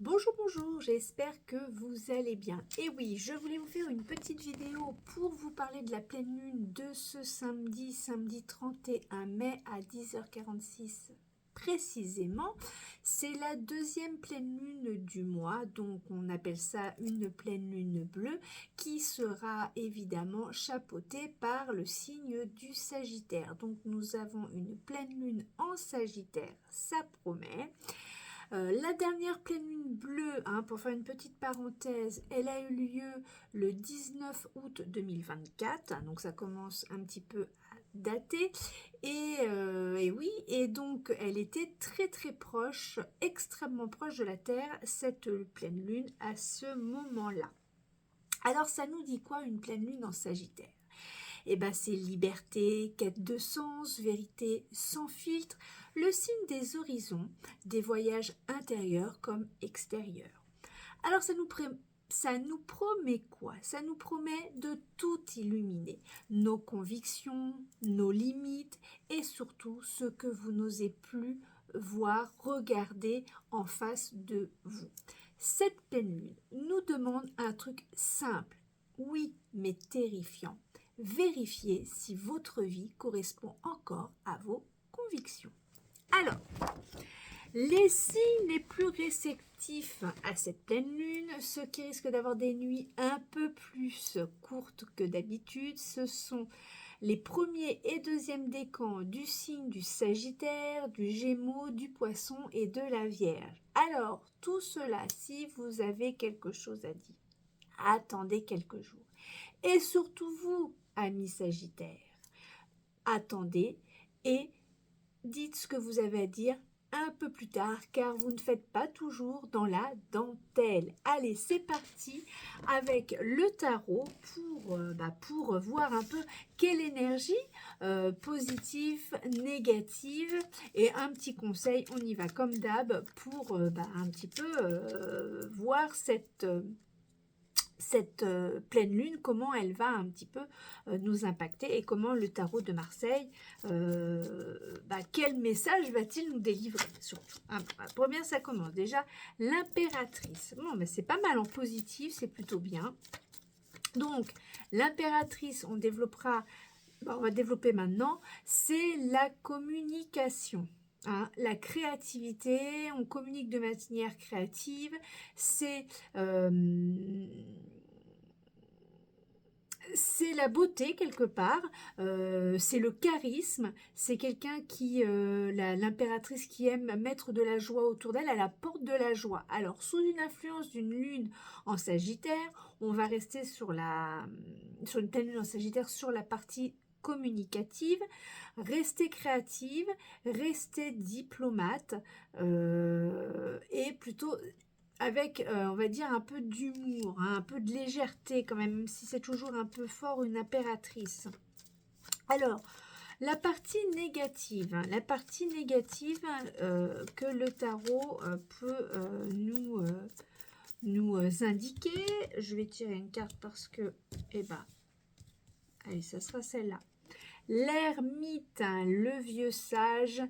Bonjour, bonjour, j'espère que vous allez bien. Et oui, je voulais vous faire une petite vidéo pour vous parler de la pleine lune de ce samedi 31 mai à 10h46 précisément. C'est la deuxième pleine lune du mois, donc on appelle ça une pleine lune bleue qui sera évidemment chapeautée par le signe du Sagittaire. Donc nous avons une pleine lune en Sagittaire, ça promet. La dernière pleine lune bleue, pour faire une petite parenthèse, elle a eu lieu le 19 août 2024, donc ça commence un petit peu à dater. Et oui, et donc elle était très très proche, extrêmement proche de la Terre, cette pleine lune à ce moment-là. Alors ça nous dit quoi une pleine lune en Sagittaire? Eh ben, c'est liberté, quête de sens, vérité sans filtre, le signe des horizons, des voyages intérieurs comme extérieurs. Alors ça nous promet quoi? Ça nous promet de tout illuminer, nos convictions, nos limites et surtout ce que vous n'osez plus voir, regarder en face de vous. Cette pleine lune nous demande un truc simple, oui, mais terrifiant. Vérifiez si votre vie correspond encore à vos convictions. Alors, les signes les plus réceptifs à cette pleine lune, ceux qui risquent d'avoir des nuits un peu plus courtes que d'habitude, ce sont les premiers et deuxièmes décans du signe du Sagittaire, du Gémeaux, du Poisson et de la Vierge. Alors, tout cela, si vous avez quelque chose à dire, attendez quelques jours. Et surtout vous, amis Sagittaires, attendez et dites ce que vous avez à dire un peu plus tard, car vous ne faites pas toujours dans la dentelle. Allez, c'est parti avec le tarot pour voir un peu quelle énergie positive, négative, et un petit conseil, on y va comme d'hab pour un petit peu voir cette pleine lune, comment elle va un petit peu nous impacter et comment le tarot de Marseille, quel message va-t-il nous délivrer surtout. Première, ça commence déjà, l'impératrice. Bon, c'est pas mal en positif, c'est plutôt bien. Donc, l'impératrice, on va développer maintenant, c'est la communication. La créativité, on communique de manière créative, c'est la beauté quelque part, c'est le charisme, c'est quelqu'un qui, l'impératrice qui aime mettre de la joie autour d'elle, elle apporte de la joie. Alors sous une influence d'une lune en Sagittaire, on va rester sur une pleine lune en Sagittaire sur la partie communicative, rester créative, rester diplomate et plutôt avec, on va dire, un peu d'humour, un peu de légèreté quand même si c'est toujours un peu fort une impératrice. Alors, la partie négative que le tarot peut nous indiquer. Je vais tirer une carte parce que, allez, ça sera celle-là. L'ermite, le vieux sage,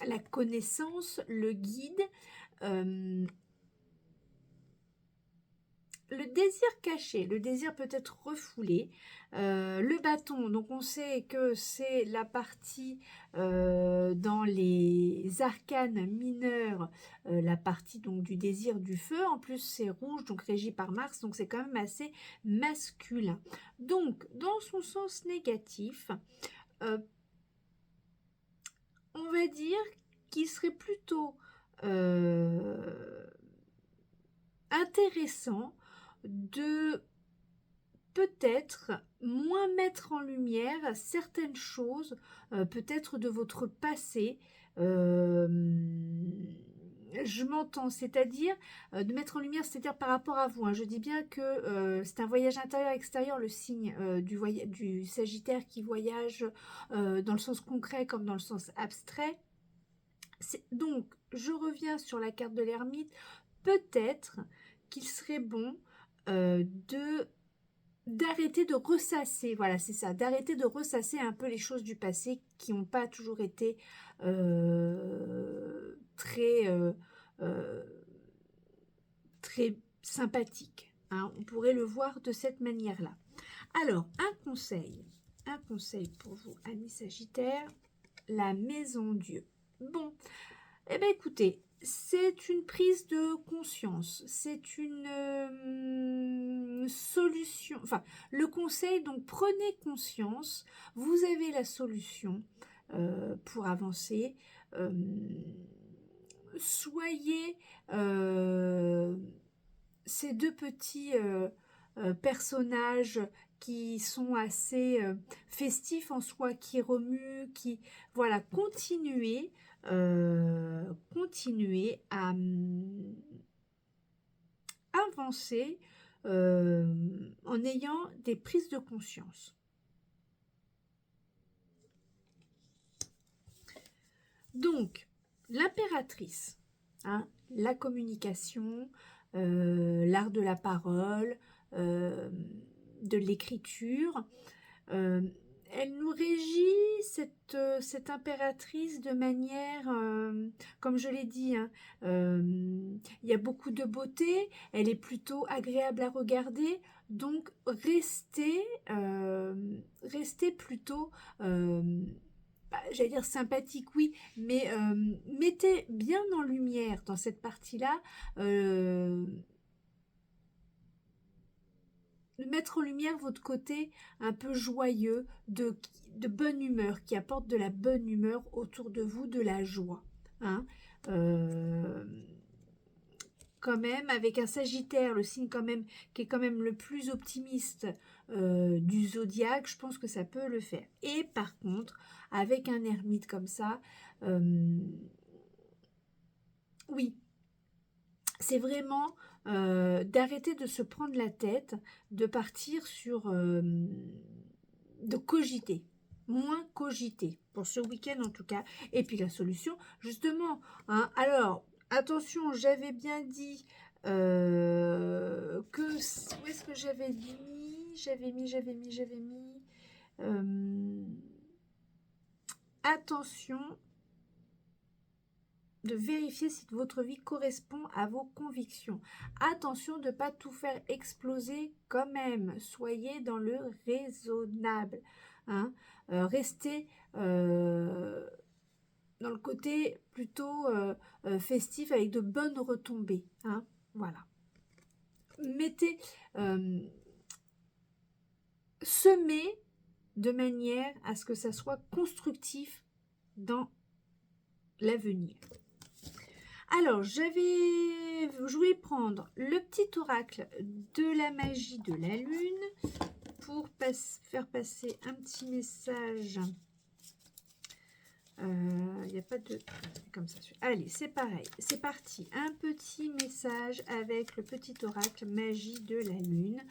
la connaissance, le guide, le désir caché, le désir peut-être refoulé, le bâton, donc on sait que c'est la partie dans les arcanes mineurs, la partie donc du désir du feu, en plus c'est rouge, donc régi par Mars, donc c'est quand même assez masculin. Donc dans son sens négatif, on va dire qu'il serait plutôt intéressant de peut-être moins mettre en lumière certaines choses, peut-être de votre passé. Je m'entends, c'est-à-dire de mettre en lumière, c'est-à-dire par rapport à vous. Je dis bien que c'est un voyage intérieur-extérieur, le signe du Sagittaire qui voyage dans le sens concret comme dans le sens abstrait. Donc, je reviens sur la carte de l'ermite. Peut-être qu'il serait bon d'arrêter de ressasser, voilà, c'est ça, d'arrêter de ressasser un peu les choses du passé qui n'ont pas toujours été très sympathique. Hein, on pourrait le voir de cette manière-là. Alors, un conseil pour vous, amis Sagittaires, la maison Dieu. Bon, eh bien écoutez, c'est une prise de conscience, c'est une solution, enfin, le conseil, donc prenez conscience, vous avez la solution pour avancer, soyez ces deux petits personnages qui sont assez festifs en soi, qui remuent, qui voilà, continuez à avancer en ayant des prises de conscience. Donc, l'impératrice, hein, la communication, l'art de la parole, de l'écriture. Elle nous régit, cette impératrice, de manière, comme je l'ai dit, hein, il y a beaucoup de beauté, elle est plutôt agréable à regarder, donc restez plutôt, j'allais dire sympathique, oui, mais mettez bien en lumière dans cette partie-là, mettre en lumière votre côté un peu joyeux, de bonne humeur, qui apporte de la bonne humeur autour de vous, de la joie. Hein. Quand même, avec un Sagittaire, le signe quand même qui est quand même le plus optimiste du zodiaque, je pense que ça peut le faire. Et par contre, avec un ermite comme ça, oui, c'est vraiment d'arrêter de se prendre la tête, de partir sur, de cogiter, moins cogiter, pour ce week-end en tout cas. Et puis la solution, justement, hein, alors, attention, j'avais bien dit que, où est-ce que j'avais mis, attention, de vérifier si votre vie correspond à vos convictions. Attention de ne pas tout faire exploser quand même. Soyez dans le raisonnable. Hein. Restez dans le côté plutôt festif, avec de bonnes retombées. Hein. Voilà. Mettez... semez de manière à ce que ça soit constructif dans l'avenir. Alors, je voulais prendre le petit oracle de la magie de la lune pour faire passer un petit message. Il n'y a pas de... comme ça. Allez, c'est pareil. C'est parti. Un petit message avec le petit oracle magie de la lune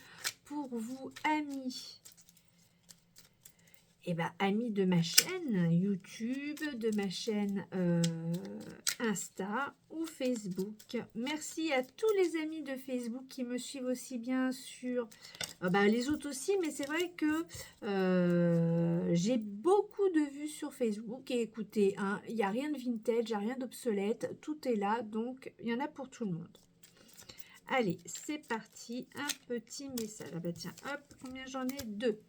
pour vous, amis. Eh bien, amis de ma chaîne YouTube, de ma chaîne Insta ou Facebook. Merci à tous les amis de Facebook qui me suivent aussi bien sur... les autres aussi, mais c'est vrai que j'ai beaucoup de vues sur Facebook. Et écoutez, hein, il n'y a rien de vintage, il n'y a rien d'obsolète. Tout est là, donc il y en a pour tout le monde. Allez, c'est parti. Un petit message. Ah bah tiens, hop, combien j'en ai? 2.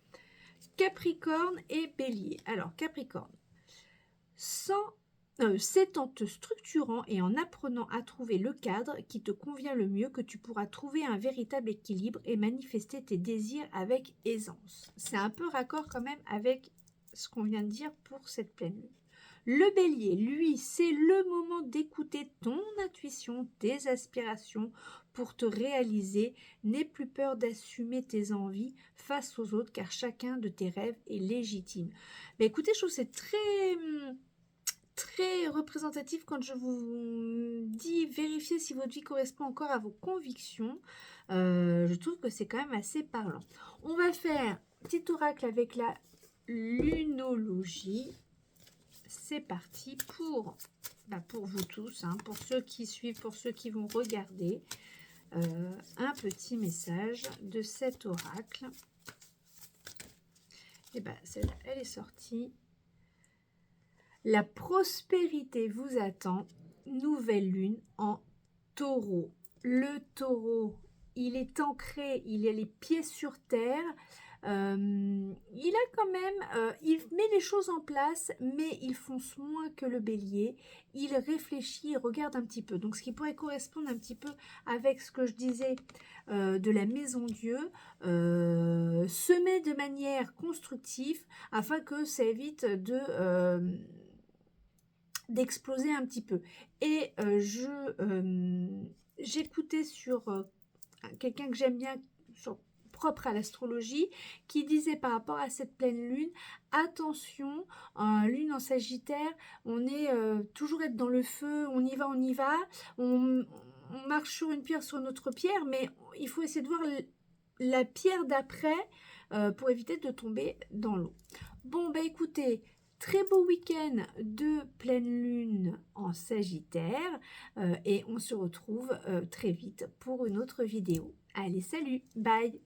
Capricorne et Bélier. Alors, Capricorne, c'est en te structurant et en apprenant à trouver le cadre qui te convient le mieux que tu pourras trouver un véritable équilibre et manifester tes désirs avec aisance. C'est un peu raccord quand même avec ce qu'on vient de dire pour cette pleine lune. Le Bélier, lui, c'est le moment d'écouter ton intuition, tes aspirations pour te réaliser. N'aie plus peur d'assumer tes envies face aux autres, car chacun de tes rêves est légitime. Mais écoutez, je trouve que c'est très représentatif quand je vous dis vérifiez si votre vie correspond encore à vos convictions. Je trouve que c'est quand même assez parlant. On va faire un petit oracle avec la lunologie. C'est parti pour vous tous, hein, pour ceux qui suivent, pour ceux qui vont regarder, un petit message de cet oracle. Et bien, celle-là, elle est sortie. La prospérité vous attend. nouvelle lune en taureau. Le taureau, il est ancré, il a les pieds sur terre. Il a quand même, il met les choses en place, mais il fonce moins que le bélier. Il réfléchit, il regarde un petit peu. Donc, ce qui pourrait correspondre un petit peu avec ce que je disais de la maison Dieu, semer de manière constructive afin que ça évite d'exploser un petit peu. Et j'écoutais sur quelqu'un que j'aime bien, propre à l'astrologie, qui disait par rapport à cette pleine lune, attention, lune en Sagittaire, on est toujours être dans le feu, on y va, on marche sur une pierre, sur une autre pierre, mais il faut essayer de voir la pierre d'après pour éviter de tomber dans l'eau. Bon, bah écoutez, très beau week-end de pleine lune en Sagittaire et on se retrouve très vite pour une autre vidéo. Allez, salut, bye!